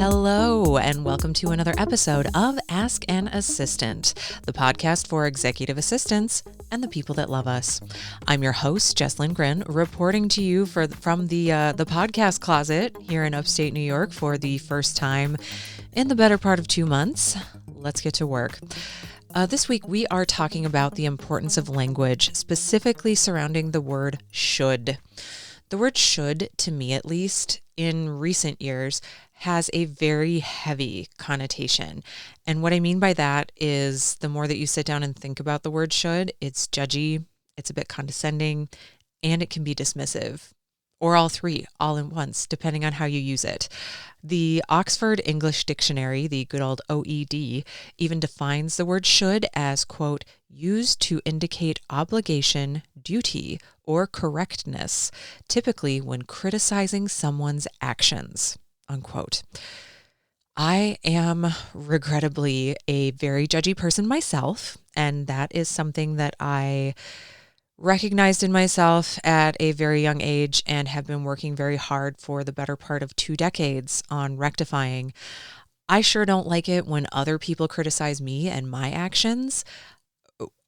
Hello, and welcome to another episode of Ask an Assistant, the podcast for executive assistants and the people that love us. I'm your host, Jess Lindgren, reporting to you from the podcast closet here in upstate New York for the first time in the better part of 2 months. Let's get to work. This week, we are talking about the importance of language, specifically surrounding the word should. The word should, to me at least, in recent years, has a very heavy connotation. And what I mean by that is the more that you sit down and think about the word should, it's judgy, it's a bit condescending, and it can be dismissive. Or all three, all in once, depending on how you use it. The Oxford English Dictionary, the good old OED, even defines the word should as, quote, used to indicate obligation, duty, or correctness, typically when criticizing someone's actions, unquote. I am regrettably a very judgy person myself, and that is something that I recognized in myself at a very young age and have been working very hard for the better part of 2 decades on rectifying. I sure don't like it when other people criticize me and my actions.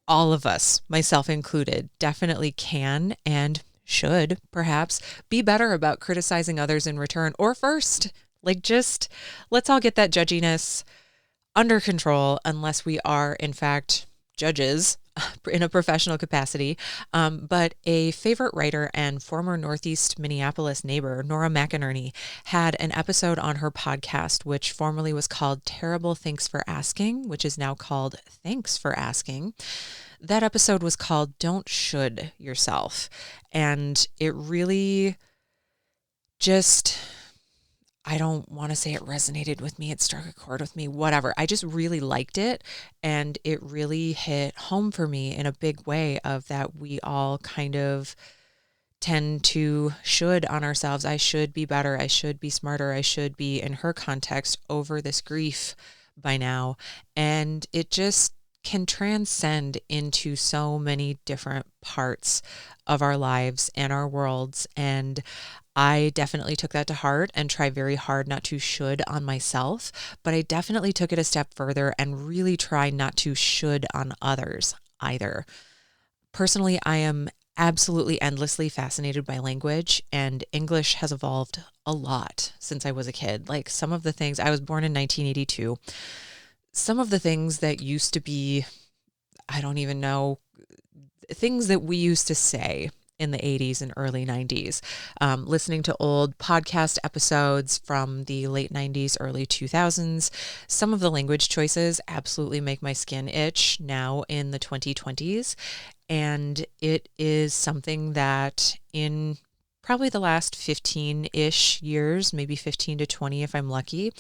All of us, myself included, definitely can and should perhaps be better about criticizing others in return or first. Just let's all get that judginess under control unless we are, in fact, judges in a professional capacity. But a favorite writer and former Northeast Minneapolis neighbor, Nora McInerney, had an episode on her podcast, which formerly was called Terrible Thanks for Asking, which is now called Thanks for Asking. That episode was called Don't Should Yourself. And it really just, I don't want to say it resonated with me, it struck a chord with me, whatever. I just really liked it, and it really hit home for me in a big way of that we all kind of tend to should on ourselves. I should be better, I should be smarter, I should be, in her context, over this grief by now. And it just can transcend into so many different parts of our lives and our worlds. And I definitely took that to heart and try very hard not to should on myself, but I definitely took it a step further and really try not to should on others either. Personally, I am absolutely endlessly fascinated by language, and English has evolved a lot since I was a kid. Some of the things, I was born in 1982. Some of the things that used to be, I don't even know, things that we used to say in the 80s and early 90s, listening to old podcast episodes from the late 90s, early 2000s. Some of the language choices absolutely make my skin itch now in the 2020s. And it is something that in probably the last 15-ish years, maybe 15 to 20 if I'm lucky,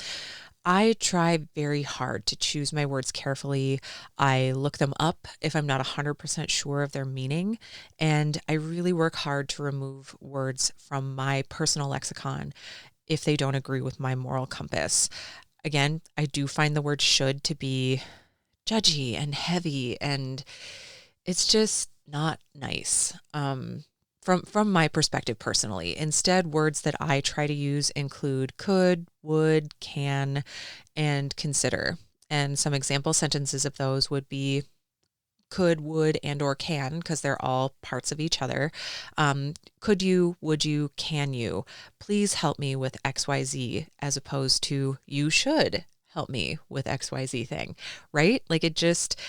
I try very hard to choose my words carefully. I look them up if I'm not 100% sure of their meaning, and I really work hard to remove words from my personal lexicon if they don't agree with my moral compass. Again, I do find the word should to be judgy and heavy, and it's just not nice. From my perspective personally. Instead, words that I try to use include could, would, can, and consider. And some example sentences of those would be could, would, and or can, because they're all parts of each other. Could you, would you, can you? Please help me with XYZ, as opposed to you should help me with XYZ thing, right? It just,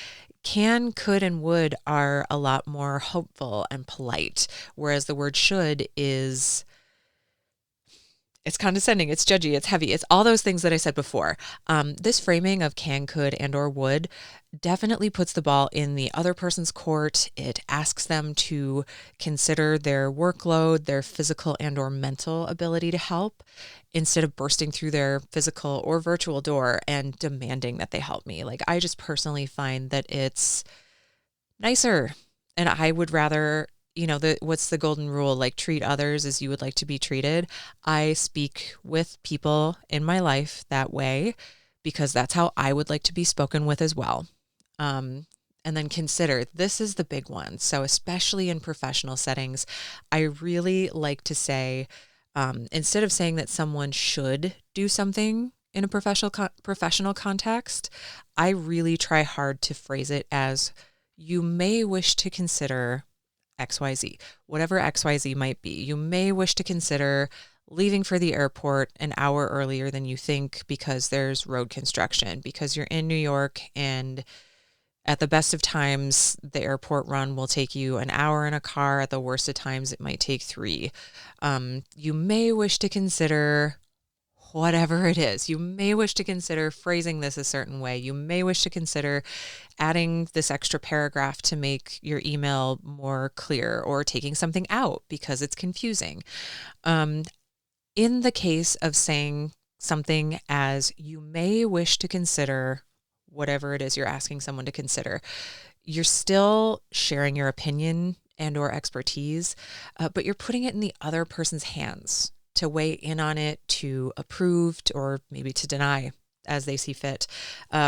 can, could, and would are a lot more hopeful and polite, whereas the word should is, it's condescending, it's judgy, it's heavy, it's all those things that I said before. This framing of can, could, and or would definitely puts the ball in the other person's court. It asks them to consider their workload, their physical and or mental ability to help, instead of bursting through their physical or virtual door and demanding that they help me. I just personally find that it's nicer, and I would rather, what's the golden rule? Treat others as you would like to be treated. I speak with people in my life that way because that's how I would like to be spoken with as well. And then consider, this is the big one. So especially in professional settings, I really like to say, instead of saying that someone should do something, in a professional context, I really try hard to phrase it as you may wish to consider XYZ, whatever XYZ might be. You may wish to consider leaving for the airport an hour earlier than you think because there's road construction, because you're in New York and at the best of times, the airport run will take you an hour in a car. At the worst of times, it might take 3. You may wish to consider whatever it is. You may wish to consider phrasing this a certain way. You may wish to consider adding this extra paragraph to make your email more clear, or taking something out because it's confusing. In the case of saying something as you may wish to consider whatever it is you're asking someone to consider, you're still sharing your opinion and or expertise, but you're putting it in the other person's hands to weigh in on it, to approve, or maybe to deny as they see fit.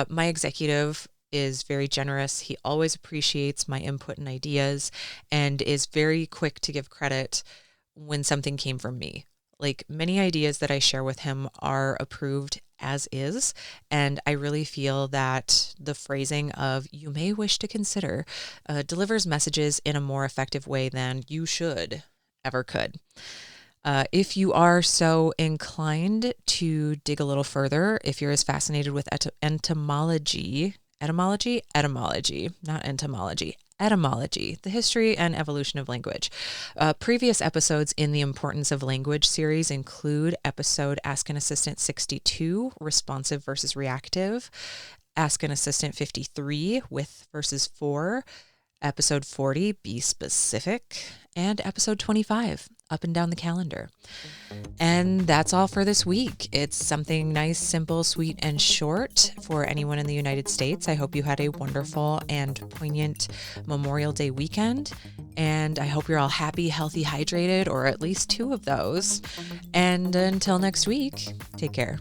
My executive is very generous. He always appreciates my input and ideas and is very quick to give credit when something came from me. Like, many ideas that I share with him are approved as is, and I really feel that the phrasing of you may wish to consider delivers messages in a more effective way than you should ever could. If you are so inclined to dig a little further, if you're as fascinated with etymology, the history and evolution of language. Previous episodes in the Importance of Language series include episode Ask an Assistant 62, responsive versus reactive, Ask an Assistant 53, with versus for, episode 40, be specific, and episode 25, up and down the calendar. And that's all for this week. It's something nice, simple, sweet, and short for anyone in the United States. I hope you had a wonderful and poignant Memorial Day weekend. And I hope you're all happy, healthy, hydrated, or at least 2 of those. And until next week, take care.